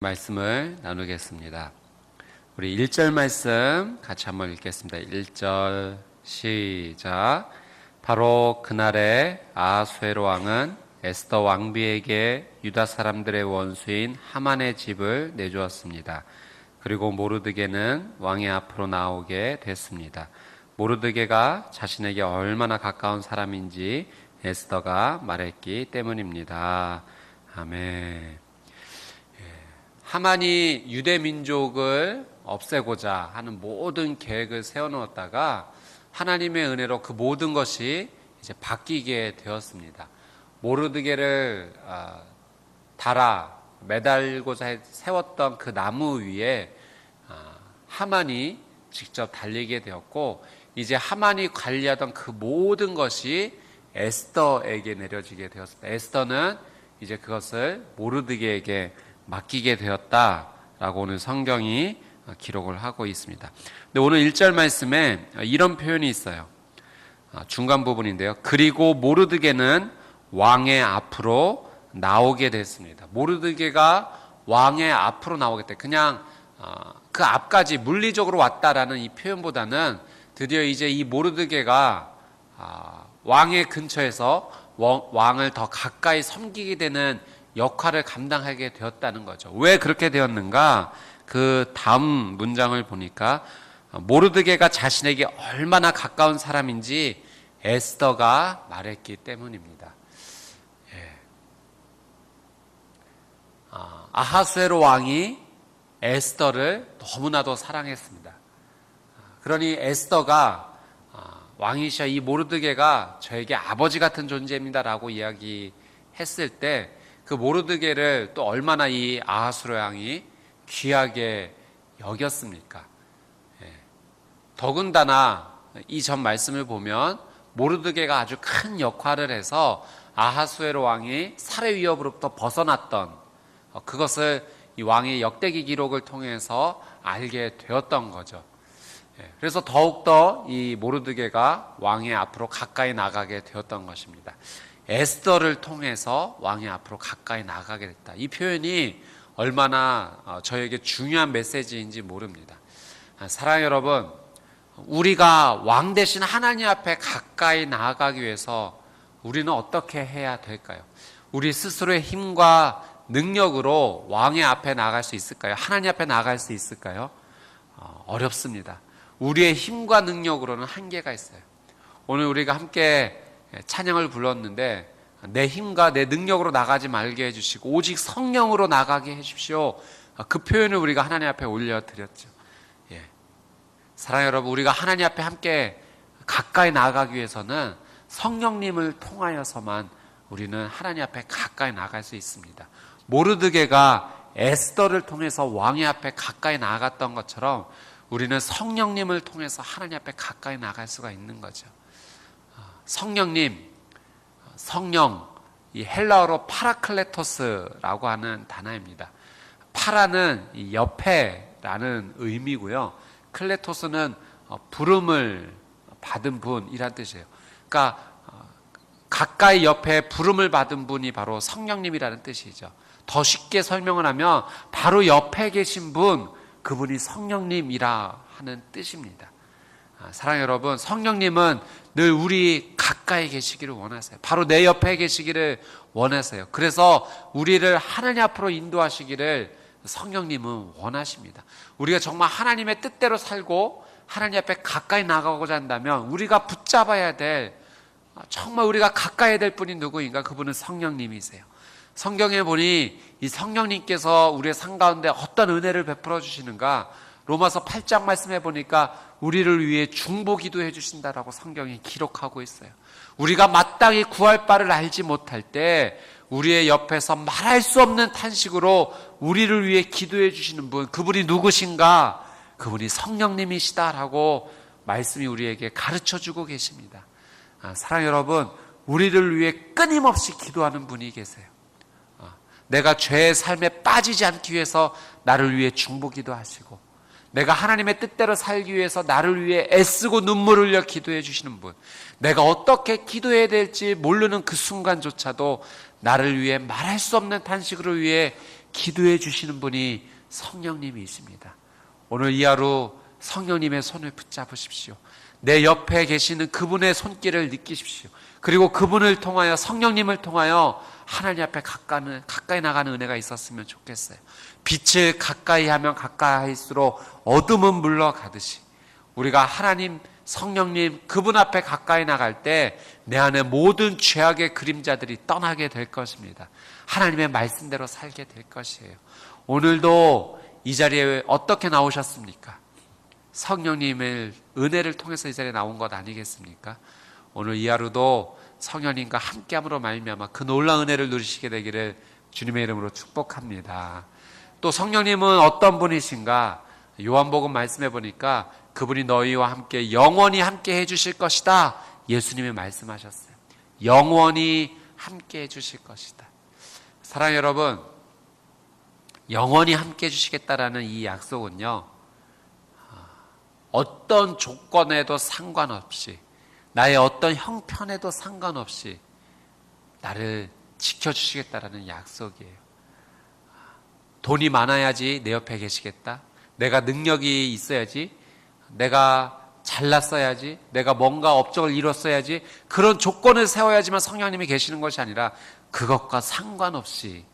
말씀을 나누겠습니다. 우리 1절 말씀 같이 한번 읽겠습니다. 1절 시작. 바로 그날에 아하수에로 왕은 에스더 왕비에게 유다 사람들의 원수인 하만의 집을 내주었습니다. 그리고 모르드게는 왕의 앞으로 나오게 됐습니다. 모르드게가 자신에게 얼마나 가까운 사람인지 에스더가 말했기 때문입니다. 아멘. 하만이 유대 민족을 없애고자 하는 모든 계획을 세워놓았다가 하나님의 은혜로 그 모든 것이 이제 바뀌게 되었습니다. 모르드게를 매달고자 세웠던 그 나무 위에 하만이 직접 달리게 되었고, 이제 하만이 관리하던 그 모든 것이 에스더에게 내려지게 되었습니다. 에스더는 이제 그것을 모르드게에게 맡기게 되었다라고 오늘 성경이 기록을 하고 있습니다. 근데 오늘 1절 말씀에 이런 표현이 있어요. 중간 부분인데요. 그리고 모르드게는 왕의 앞으로 나오게 됐습니다. 모르드게가 왕의 앞으로 나오겠다. 그냥 그 앞까지 물리적으로 왔다라는 이 표현보다는 드디어 이제 이 모르드게가 왕의 근처에서 왕을 더 가까이 섬기게 되는 역할을 감당하게 되었다는 거죠. 왜 그렇게 되었는가? 그 다음 문장을 보니까 모르드게가 자신에게 얼마나 가까운 사람인지 에스더가 말했기 때문입니다. 아하수에로 왕이 에스더를 너무나도 사랑했습니다. 그러니 에스더가 왕이시여 이 모르드게가 저에게 아버지 같은 존재입니다라고 이야기했을 때 그 모르드게를 또 얼마나 이 아하수에로 왕이 귀하게 여겼습니까? 더군다나 이 전 말씀을 보면 모르드게가 아주 큰 역할을 해서 아하수에로 왕이 살해 위협으로부터 벗어났던 그것을 이 왕의 역대기 기록을 통해서 알게 되었던 거죠. 그래서 더욱더 이 모르드게가 왕의 앞으로 가까이 나가게 되었던 것입니다. 에스더를 통해서 왕의 앞으로 가까이 나가게 됐다. 이 표현이 얼마나 저에게 중요한 메시지인지 모릅니다. 사랑하는 여러분, 우리가 왕 대신 하나님 앞에 가까이 나아가기 위해서 우리는 어떻게 해야 될까요? 우리 스스로의 힘과 능력으로 왕의 앞에 나아갈 수 있을까요? 하나님 앞에 나아갈 수 있을까요? 어렵습니다. 우리의 힘과 능력으로는 한계가 있어요. 오늘 우리가 함께 찬양을 불렀는데 내 힘과 내 능력으로 나가지 말게 해주시고 오직 성령으로 나가게 해주십시오. 그 표현을 우리가 하나님 앞에 올려드렸죠. 사랑하는 여러분, 우리가 하나님 앞에 함께 가까이 나아가기 위해서는 성령님을 통하여서만 우리는 하나님 앞에 가까이 나아갈 수 있습니다. 모르드게가 에스더를 통해서 왕의 앞에 가까이 나아갔던 것처럼 우리는 성령님을 통해서 하나님 앞에 가까이 나갈 수가 있는 거죠. 성령님, 성령, 이 헬라어로 파라클레토스라고 하는 단어입니다. 파라는 옆에라는 의미고요. 클레토스는 부름을 받은 분이란 뜻이에요. 그러니까 가까이 옆에 부름을 받은 분이 바로 성령님이라는 뜻이죠. 더 쉽게 설명을 하면 바로 옆에 계신 분, 그분이 성령님이라 하는 뜻입니다. 사랑하는 여러분, 성령님은 늘 우리 가까이 계시기를 원하세요. 바로 내 옆에 계시기를 원하세요. 그래서 우리를 하나님 앞으로 인도하시기를 성령님은 원하십니다. 우리가 정말 하나님의 뜻대로 살고 하나님 앞에 가까이 나가고자 한다면 우리가 붙잡아야 될, 정말 우리가 가까이 해야 될 분이 누구인가? 그분은 성령님이세요. 성경에 보니 이 성령님께서 우리의 삶 가운데 어떤 은혜를 베풀어 주시는가? 로마서 8장 말씀해 보니까 우리를 위해 중보 기도해 주신다라고 성경이 기록하고 있어요. 우리가 마땅히 구할 바를 알지 못할 때 우리의 옆에서 말할 수 없는 탄식으로 우리를 위해 기도해 주시는 분, 그분이 누구신가? 그분이 성령님이시다라고 말씀이 우리에게 가르쳐 주고 계십니다. 사랑하는 여러분, 우리를 위해 끊임없이 기도하는 분이 계세요. 내가 죄의 삶에 빠지지 않기 위해서 나를 위해 중보 기도하시고, 내가 하나님의 뜻대로 살기 위해서 나를 위해 애쓰고 눈물을 흘려 기도해 주시는 분, 내가 어떻게 기도해야 될지 모르는 그 순간조차도 나를 위해 말할 수 없는 탄식으로 위해 기도해 주시는 분이 성령님이십니다. 오늘 이 하루 성령님의 손을 붙잡으십시오. 내 옆에 계시는 그분의 손길을 느끼십시오. 그리고 그분을 통하여, 성령님을 통하여 하나님 앞에 가까이 나가는 은혜가 있었으면 좋겠어요. 빛을 가까이 하면 가까이 할수록 어둠은 물러가듯이 우리가 하나님, 성령님 그분 앞에 가까이 나갈 때 내 안에 모든 죄악의 그림자들이 떠나게 될 것입니다. 하나님의 말씀대로 살게 될 것이에요. 오늘도 이 자리에 어떻게 나오셨습니까? 성령님의 은혜를 통해서 이 자리에 나온 것 아니겠습니까? 오늘 이 하루도 성령님과 함께함으로 말미암아 그 놀라운 은혜를 누리시게 되기를 주님의 이름으로 축복합니다. 또 성령님은 어떤 분이신가? 요한복음 말씀해 보니까 그분이 너희와 함께 영원히 함께 해주실 것이다. 예수님이 말씀하셨어요. 영원히 함께 해주실 것이다. 사랑하는 여러분, 영원히 함께 해주시겠다라는 이 약속은요, 어떤 조건에도 상관없이, 나의 어떤 형편에도 상관없이 나를 지켜주시겠다라는 약속이에요. 돈이 많아야지 내 옆에 계시겠다. 내가 능력이 있어야지, 내가 잘났어야지, 내가 뭔가 업적을 이뤘어야지, 그런 조건을 세워야지만 성령님이 계시는 것이 아니라 그것과 상관없이,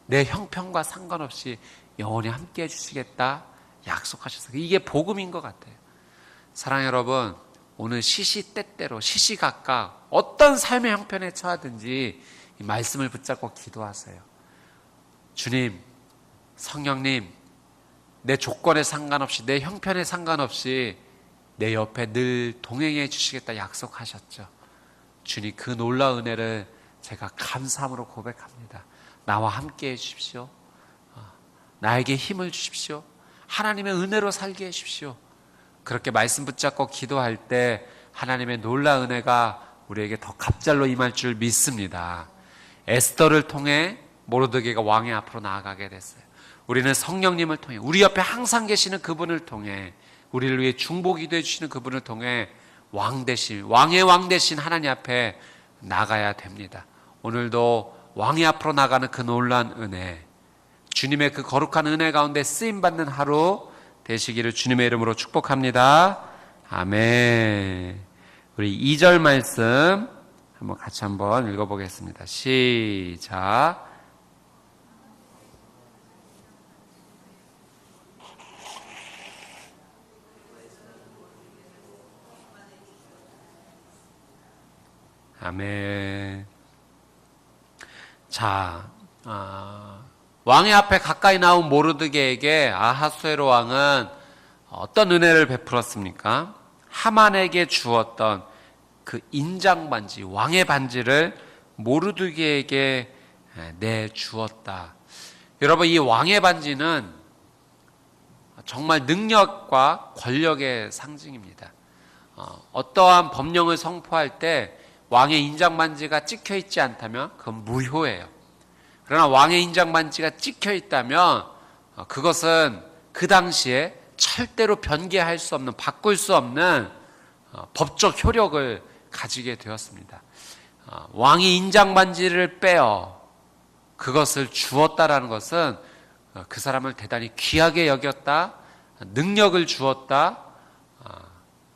내 형편과 상관없이 영원히 함께 해주시겠다 약속하셨어요. 이게 복음인 것 같아요. 사랑하는 여러분, 오늘 시시때때로 시시각각 어떤 삶의 형편에 처하든지 이 말씀을 붙잡고 기도하세요. 주님, 성령님, 내 조건에 상관없이, 내 형편에 상관없이 내 옆에 늘 동행해 주시겠다 약속하셨죠. 주님, 그 놀라운 은혜를 제가 감사함으로 고백합니다. 나와 함께 해주십시오. 나에게 힘을 주십시오. 하나님의 은혜로 살게 해주십시오. 그렇게 말씀 붙잡고 기도할 때 하나님의 놀라운 은혜가 우리에게 더 갑절로 임할 줄 믿습니다. 에스더를 통해 모르드게가 왕의 앞으로 나아가게 됐어요. 우리는 성령님을 통해, 우리 옆에 항상 계시는 그분을 통해, 우리를 위해 중보기도해 주시는 그분을 통해 왕 대신, 왕의 왕 대신 하나님 앞에 나가야 됩니다. 오늘도 왕의 앞으로 나가는 그 놀라운 은혜, 주님의 그 거룩한 은혜 가운데 쓰임받는 하루 되시기를 주님의 이름으로 축복합니다. 아멘. 우리 2절 말씀 같이 한번 읽어보겠습니다. 시작. 아멘. 자, 왕의 앞에 가까이 나온 모르드게에게 아하수에로 왕은 어떤 은혜를 베풀었습니까? 하만에게 주었던 그 인장 반지, 왕의 반지를 모르드게에게 내주었다. 여러분, 이 왕의 반지는 정말 능력과 권력의 상징입니다. 어떠한 법령을 선포할 때 왕의 인장 반지가 찍혀 있지 않다면 그건 무효예요. 그러나 왕의 인장 반지가 찍혀 있다면 그것은 그 당시에 절대로 변개할 수 없는, 바꿀 수 없는 법적 효력을 가지게 되었습니다. 왕이 인장 반지를 빼어 그것을 주었다라는 것은 그 사람을 대단히 귀하게 여겼다, 능력을 주었다,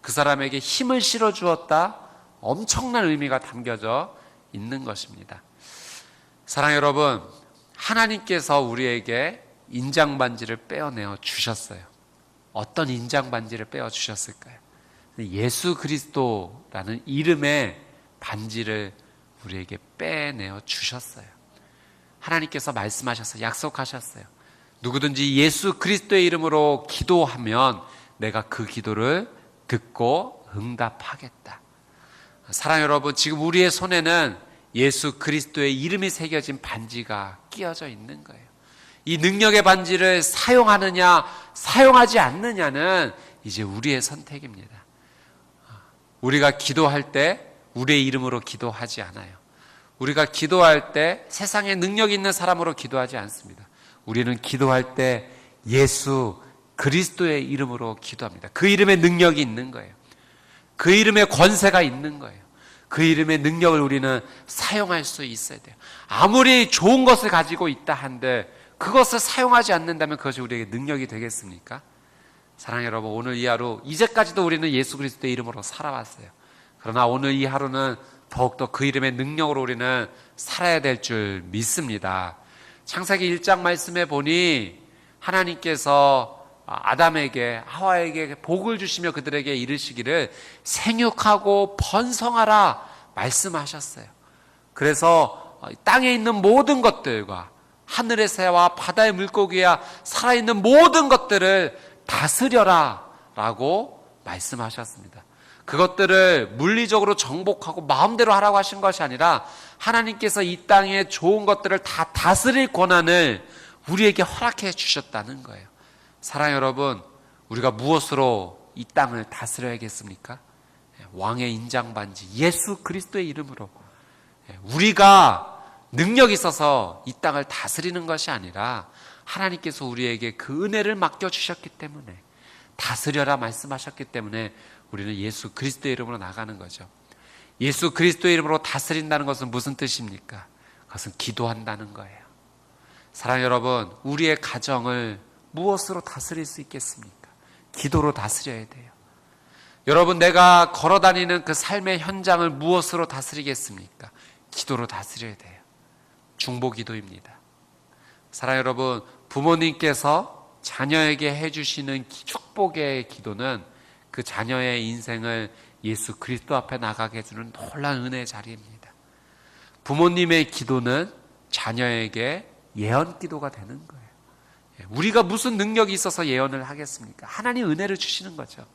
그 사람에게 힘을 실어 주었다, 엄청난 의미가 담겨져 있는 것입니다. 사랑하는 여러분, 하나님께서 우리에게 인장 반지를 빼어내어 주셨어요. 어떤 인장 반지를 빼어 주셨을까요? 예수 그리스도라는 이름의 반지를 우리에게 빼내어 주셨어요. 하나님께서 말씀하셨어요. 약속하셨어요. 누구든지 예수 그리스도의 이름으로 기도하면 내가 그 기도를 듣고 응답하겠다. 사랑하는 여러분, 지금 우리의 손에는 예수 그리스도의 이름이 새겨진 반지가 끼어져 있는 거예요. 이 능력의 반지를 사용하느냐 사용하지 않느냐는 이제 우리의 선택입니다. 우리가 기도할 때 우리의 이름으로 기도하지 않아요. 우리가 기도할 때 세상에 능력 있는 사람으로 기도하지 않습니다. 우리는 기도할 때 예수 그리스도의 이름으로 기도합니다. 그 이름에 능력이 있는 거예요. 그 이름에 권세가 있는 거예요. 그 이름의 능력을 우리는 사용할 수 있어야 돼요. 아무리 좋은 것을 가지고 있다 한들 그것을 사용하지 않는다면 그것이 우리에게 능력이 되겠습니까? 사랑하는 여러분, 오늘 이 하루 이제까지도 우리는 예수 그리스도의 이름으로 살아왔어요. 그러나 오늘 이 하루는 더욱더 그 이름의 능력으로 우리는 살아야 될 줄 믿습니다. 창세기 1장 말씀에 보니 하나님께서 아담에게 하와에게 복을 주시며 그들에게 이르시기를 생육하고 번성하라 말씀하셨어요. 그래서 땅에 있는 모든 것들과 하늘의 새와 바다의 물고기와 살아있는 모든 것들을 다스려라 라고 말씀하셨습니다. 그것들을 물리적으로 정복하고 마음대로 하라고 하신 것이 아니라 하나님께서 이 땅에 좋은 것들을 다 다스릴 권한을 우리에게 허락해 주셨다는 거예요. 사랑하는 여러분, 우리가 무엇으로 이 땅을 다스려야겠습니까? 왕의 인장반지 예수 그리스도의 이름으로. 우리가 능력이 있어서 이 땅을 다스리는 것이 아니라 하나님께서 우리에게 그 은혜를 맡겨주셨기 때문에, 다스려라 말씀하셨기 때문에 우리는 예수 그리스도의 이름으로 나가는 거죠. 예수 그리스도의 이름으로 다스린다는 것은 무슨 뜻입니까? 그것은 기도한다는 거예요. 사랑하는 여러분, 우리의 가정을 무엇으로 다스릴 수 있겠습니까? 기도로 다스려야 돼요. 여러분, 내가 걸어다니는 그 삶의 현장을 무엇으로 다스리겠습니까? 기도로 다스려야 돼요. 중보기도입니다. 사랑하는 여러분, 부모님께서 자녀에게 해주시는 축복의 기도는 그 자녀의 인생을 예수 그리스도 앞에 나가게 해주는 놀라운 은혜의 자리입니다. 부모님의 기도는 자녀에게 예언 기도가 되는 거예요. 우리가 무슨 능력이 있어서 예언을 하겠습니까? 하나님 은혜를 주시는 거죠.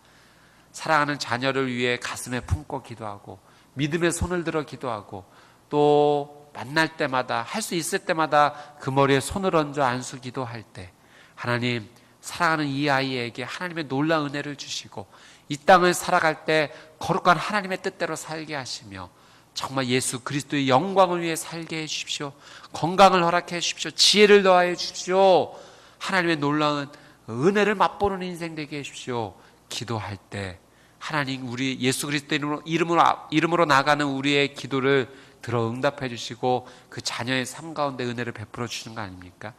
사랑하는 자녀를 위해 가슴에 품고 기도하고 믿음의 손을 들어 기도하고 또 만날 때마다 할 수 있을 때마다 그 머리에 손을 얹어 안수 기도할 때 하나님, 사랑하는 이 아이에게 하나님의 놀라운 은혜를 주시고 이 땅을 살아갈 때 거룩한 하나님의 뜻대로 살게 하시며 정말 예수 그리스도의 영광을 위해 살게 해 주십시오. 건강을 허락해 주십시오. 지혜를 더하여 주십시오. 하나님의 놀라운 은혜를 맛보는 인생 되게 해 주십시오. 기도할 때 하나님, 우리 예수 그리스도의 이름으로 나가는 우리의 기도를 들어 응답해 주시고 그 자녀의 삶 가운데 은혜를 베풀어 주시는 거 아닙니까?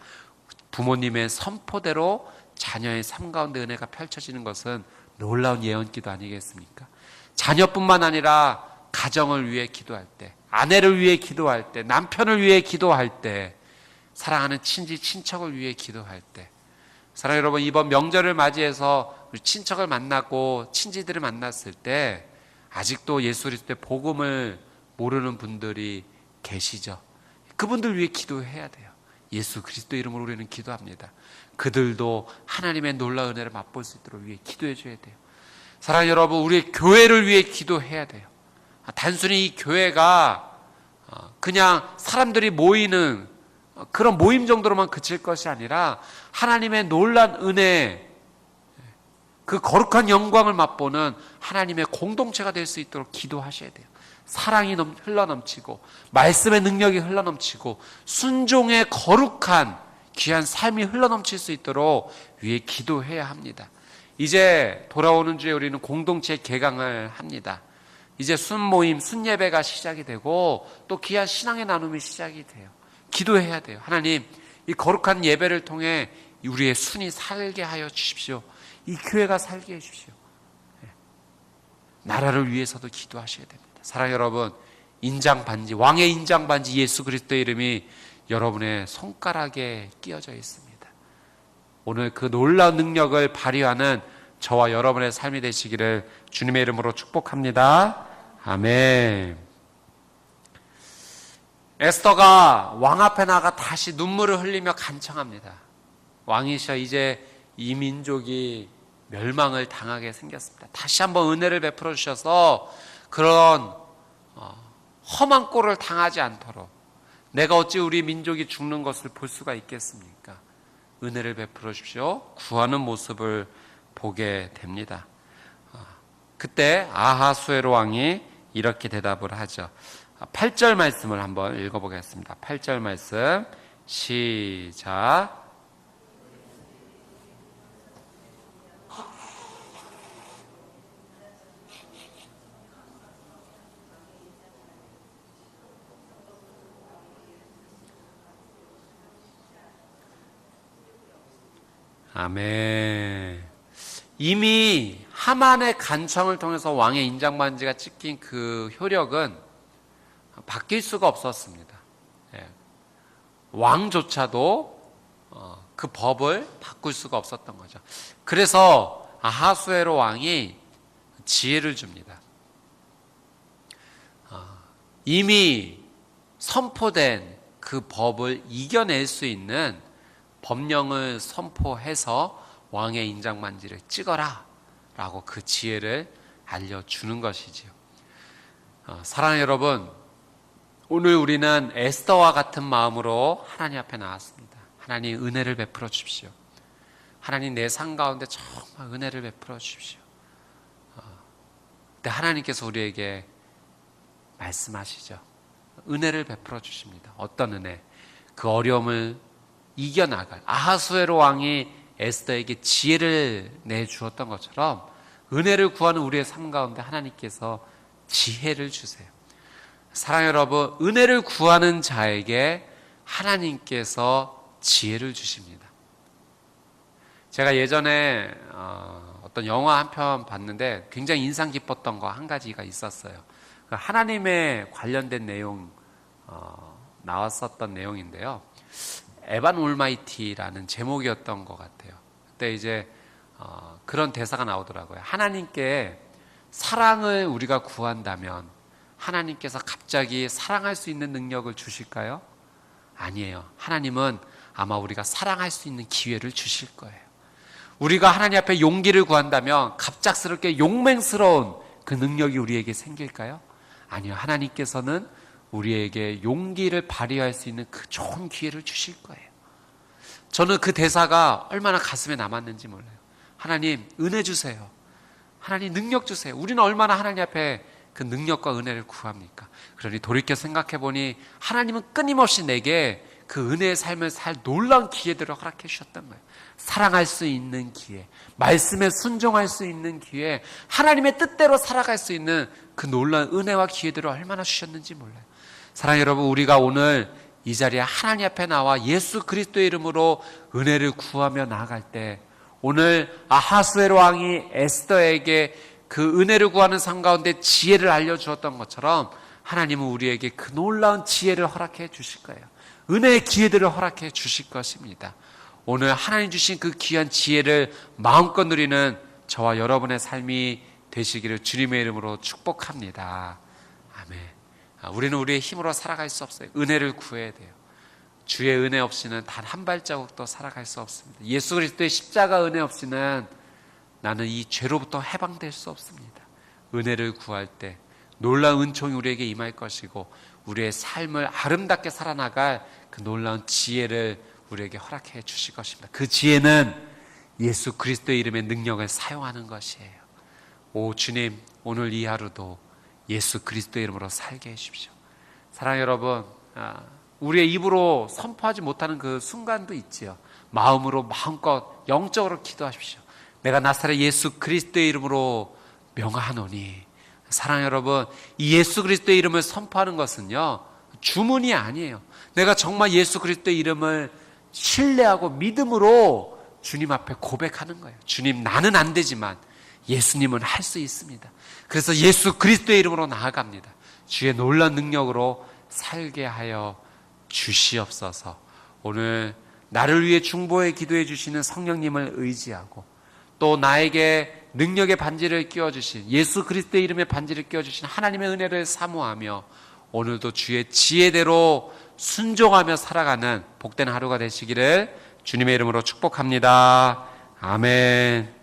부모님의 선포대로 자녀의 삶 가운데 은혜가 펼쳐지는 것은 놀라운 예언기도 아니겠습니까? 자녀뿐만 아니라 가정을 위해 기도할 때, 아내를 위해 기도할 때, 남편을 위해 기도할 때, 사랑하는 친지, 친척을 위해 기도할 때, 사랑하는 여러분, 이번 명절을 맞이해서 우리 친척을 만나고 친지들을 만났을 때 아직도 예수 그리스도의 복음을 모르는 분들이 계시죠. 그분들 위해 기도해야 돼요. 예수 그리스도 이름으로 우리는 기도합니다. 그들도 하나님의 놀라운 은혜를 맛볼 수 있도록 위해 기도해 줘야 돼요. 사랑하는 여러분, 우리의 교회를 위해 기도해야 돼요. 단순히 이 교회가 그냥 사람들이 모이는 그런 모임 정도로만 그칠 것이 아니라 하나님의 놀라운 은혜, 그 거룩한 영광을 맛보는 하나님의 공동체가 될 수 있도록 기도하셔야 돼요. 사랑이 흘러넘치고 말씀의 능력이 흘러넘치고 순종의 거룩한 귀한 삶이 흘러넘칠 수 있도록 위에 기도해야 합니다. 이제 돌아오는 주에 우리는 공동체 개강을 합니다. 이제 순모임, 순예배가 시작이 되고 또 귀한 신앙의 나눔이 시작이 돼요. 기도해야 돼요. 하나님, 이 거룩한 예배를 통해 우리의 순이 살게 하여 주십시오. 이 교회가 살게 해 주십시오. 나라를 위해서도 기도하셔야 됩니다. 사랑하는 여러분, 인장반지, 왕의 인장반지 예수 그리스도의 이름이 여러분의 손가락에 끼어져 있습니다. 오늘 그 놀라운 능력을 발휘하는 저와 여러분의 삶이 되시기를 주님의 이름으로 축복합니다. 아멘. 에스더가 왕 앞에 나가 다시 눈물을 흘리며 간청합니다. 왕이셔, 이제 이 민족이 멸망을 당하게 생겼습니다. 다시 한번 은혜를 베풀어 주셔서 그런 험한 꼴을 당하지 않도록, 내가 어찌 우리 민족이 죽는 것을 볼 수가 있겠습니까? 은혜를 베풀어 주십시오. 구하는 모습을 보게 됩니다. 그때 아하수에로 왕이 이렇게 대답을 하죠. 8절 말씀을 한번 읽어보겠습니다. 8절 말씀 시작. 아멘. 이미 하만의 간청을 통해서 왕의 인장반지가 찍힌 그 효력은 바뀔 수가 없었습니다. 예. 왕조차도 그 법을 바꿀 수가 없었던 거죠. 그래서 아하수에로 왕이 지혜를 줍니다. 이미 선포된 그 법을 이겨낼 수 있는 법령을 선포해서 왕의 인장반지를 찍어라 라고 그 지혜를 알려주는 것이지요. 사랑하는 여러분, 오늘 우리는 에스더와 같은 마음으로 하나님 앞에 나왔습니다. 하나님 은혜를 베풀어 주십시오. 하나님 내 삶 가운데 정말 은혜를 베풀어 주십시오. 그때 하나님께서 우리에게 말씀하시죠. 은혜를 베풀어 주십니다. 어떤 은혜? 그 어려움을 이겨나갈 아하수에로 왕이 에스더에게 지혜를 내주었던 것처럼 은혜를 구하는 우리의 삶 가운데 하나님께서 지혜를 주세요. 사랑하는 여러분, 은혜를 구하는 자에게 하나님께서 지혜를 주십니다. 제가 예전에 어떤 영화 한 편 봤는데 굉장히 인상 깊었던 거 한 가지가 있었어요. 하나님에 관련된 내용 나왔었던 내용인데요. 에반 올마이티라는 제목이었던 것 같아요. 그때 이제 그런 대사가 나오더라고요. 하나님께 사랑을 우리가 구한다면 하나님께서 갑자기 사랑할 수 있는 능력을 주실까요? 아니에요. 하나님은 아마 우리가 사랑할 수 있는 기회를 주실 거예요. 우리가 하나님 앞에 용기를 구한다면 갑작스럽게 용맹스러운 그 능력이 우리에게 생길까요? 아니요. 하나님께서는 우리에게 용기를 발휘할 수 있는 그 좋은 기회를 주실 거예요. 저는 그 대사가 얼마나 가슴에 남았는지 몰라요. 하나님 은혜 주세요. 하나님 능력 주세요. 우리는 얼마나 하나님 앞에 그 능력과 은혜를 구합니까? 그러니 돌이켜 생각해 보니 하나님은 끊임없이 내게 그 은혜의 삶을 살 놀라운 기회들을 허락해 주셨던 거예요. 사랑할 수 있는 기회, 말씀에 순종할 수 있는 기회, 하나님의 뜻대로 살아갈 수 있는 그 놀라운 은혜와 기회들을 얼마나 주셨는지 몰라요. 사랑하는 여러분, 우리가 오늘 이 자리에 하나님 앞에 나와 예수 그리스도의 이름으로 은혜를 구하며 나아갈 때 오늘 아하수에로 왕이 에스더에게 그 은혜를 구하는 삶 가운데 지혜를 알려주었던 것처럼 하나님은 우리에게 그 놀라운 지혜를 허락해 주실 거예요. 은혜의 기회들을 허락해 주실 것입니다. 오늘 하나님 주신 그 귀한 지혜를 마음껏 누리는 저와 여러분의 삶이 되시기를 주님의 이름으로 축복합니다. 아멘. 우리는 우리의 힘으로 살아갈 수 없어요. 은혜를 구해야 돼요. 주의 은혜 없이는 단 한 발자국도 살아갈 수 없습니다. 예수 그리스도의 십자가 은혜 없이는 나는 이 죄로부터 해방될 수 없습니다. 은혜를 구할 때 놀라운 은총이 우리에게 임할 것이고 우리의 삶을 아름답게 살아나갈 그 놀라운 지혜를 우리에게 허락해 주실 것입니다. 그 지혜는 예수 그리스도의 이름의 능력을 사용하는 것이에요. 오 주님, 오늘 이 하루도 예수 그리스도의 이름으로 살게 해주십시오. 사랑하는 여러분, 우리의 입으로 선포하지 못하는 그 순간도 있지요. 마음으로 마음껏 영적으로 기도하십시오. 내가 나사렛 예수 그리스도의 이름으로 명하노니. 사랑하는 여러분, 이 예수 그리스도의 이름을 선포하는 것은요 주문이 아니에요. 내가 정말 예수 그리스도의 이름을 신뢰하고 믿음으로 주님 앞에 고백하는 거예요. 주님, 나는 안 되지만 예수님은 할 수 있습니다. 그래서 예수 그리스도의 이름으로 나아갑니다. 주의 놀라운 능력으로 살게 하여 주시옵소서. 오늘 나를 위해 중보에 기도해 주시는 성령님을 의지하고 또 나에게 능력의 반지를 끼워주신 예수 그리스도의 이름의 반지를 끼워주신 하나님의 은혜를 사모하며 오늘도 주의 지혜대로 순종하며 살아가는 복된 하루가 되시기를 주님의 이름으로 축복합니다. 아멘.